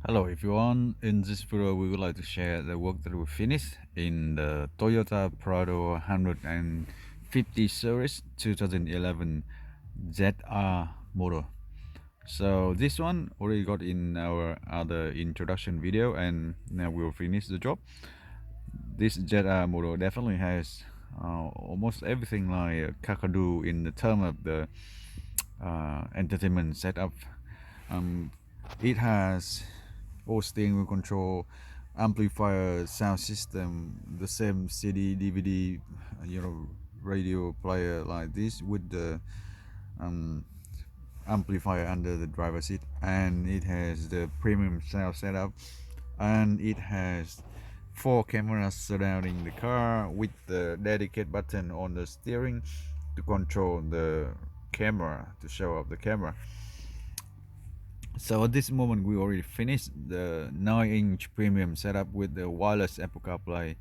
Hello everyone, in this video we would like to share the work that we finished in the Toyota Prado 150 series 2011 ZR model. So this one already got in our other introduction video and now we'll finish the job. This ZR model definitely has almost everything like Kakadu in the term of the entertainment setup. It has all steering wheel control, amplifier, sound system, the same CD, DVD, radio player like this with the amplifier under the driver's seat, and it has the premium sound setup, and it has 4 cameras surrounding the car with the dedicated button on the steering to control the camera, to show up the camera. So at this moment we already finished the 9-inch premium setup with the wireless Apple CarPlay,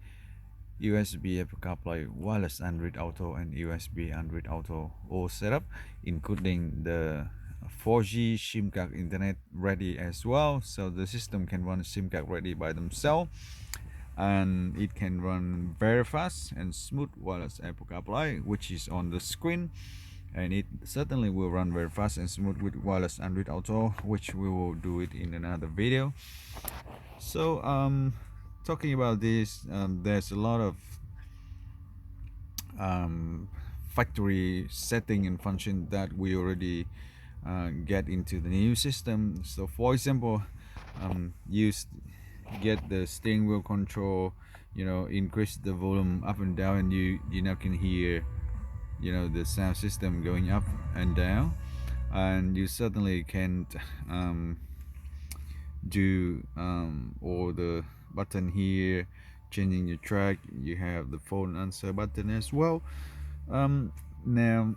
USB Apple CarPlay, wireless Android Auto and USB Android Auto all setup, including the 4G SIM card internet ready as well, so the system can run SIM card ready by themselves, and it can run very fast and smooth wireless Apple CarPlay, which is on the screen, and it certainly will run very fast and smooth with wireless Android Auto, which we will do it in another video. So talking about this, there's a lot of factory setting and function that we already get into the new system. So for example, get the steering wheel control, increase the volume up and down, and you now can hear the sound system going up and down. And you certainly can do all the button here, changing your track. You have the phone answer button as well. Now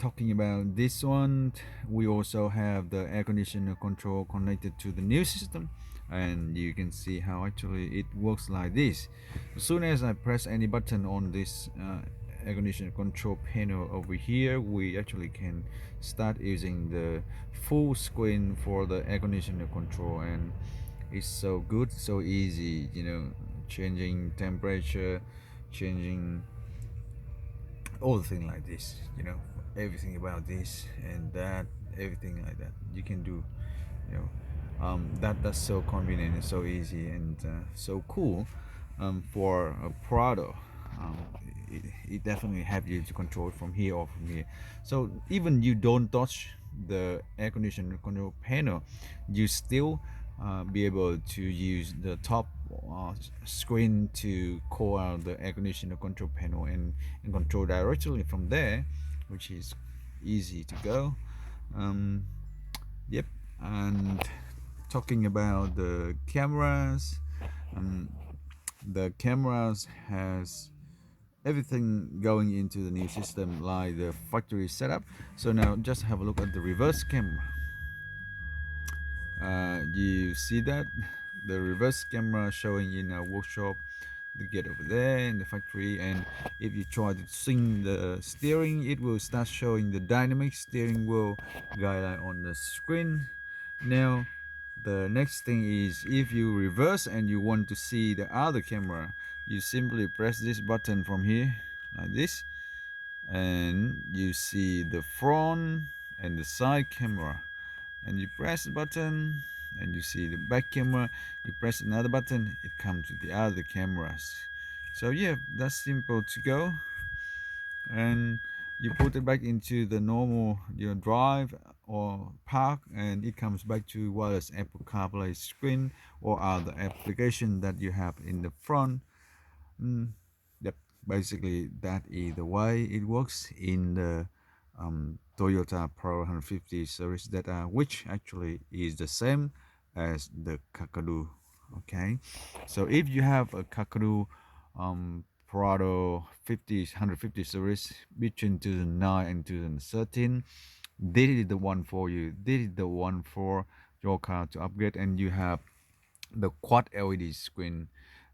talking about this one, we also have the air conditioner control connected to the new system, and you can see how actually it works like this. As soon as I press any button on this air conditioner control panel over here, we actually can start using the full screen for the air conditioner control, and it's so good, so easy, changing temperature, changing all the thing like this, everything about this and that, everything like that you can do. That's so convenient and so easy and so cool. For a Prado, it definitely helps you to control it from here or from here, so even you don't touch the air conditioner control panel, you still be able to use the top screen to call out the air conditioner control panel and control directly from there, which is easy to go. Yep. And talking about the cameras, the cameras has everything going into the new system like the factory setup. So now just have a look at the reverse camera. You see that the reverse camera showing in a workshop, the gate over there in the factory, and if you try to swing the steering, it will start showing the dynamic steering wheel guideline on the screen. Now the next thing is, if you reverse and you want to see the other camera, you simply press this button from here like this, and you see the front and the side camera, and you press the button and you see the back camera, you press another button, it comes to the other cameras. So yeah, that's simple to go, and you put it back into the normal drive or park, and it comes back to wireless Apple CarPlay screen or other application that you have in the front. Yep, basically that is the way it works in the Toyota Pro 150 series data, which actually is the same as the Kakadu. Okay, so if you have a Kakadu Prado 150 series between 2009 and 2013, this is the one for you. This is the one for your car to upgrade, and you have the quad LED screen,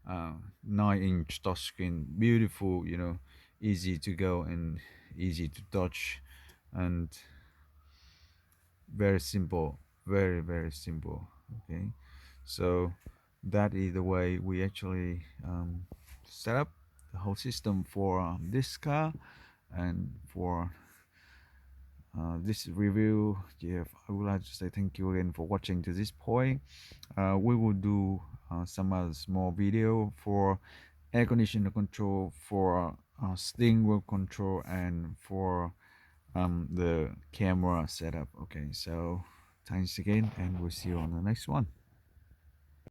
9-inch touch screen, beautiful, easy to go and easy to touch, and very simple, very simple. Okay, So that is the way we actually set up the whole system for this car. And for this review, yeah, I would like to say thank you again for watching to this point. We will do some other small video for air conditioner control, for steering wheel control, and for the camera setup. Okay, so thanks again, and we'll see you on the next one.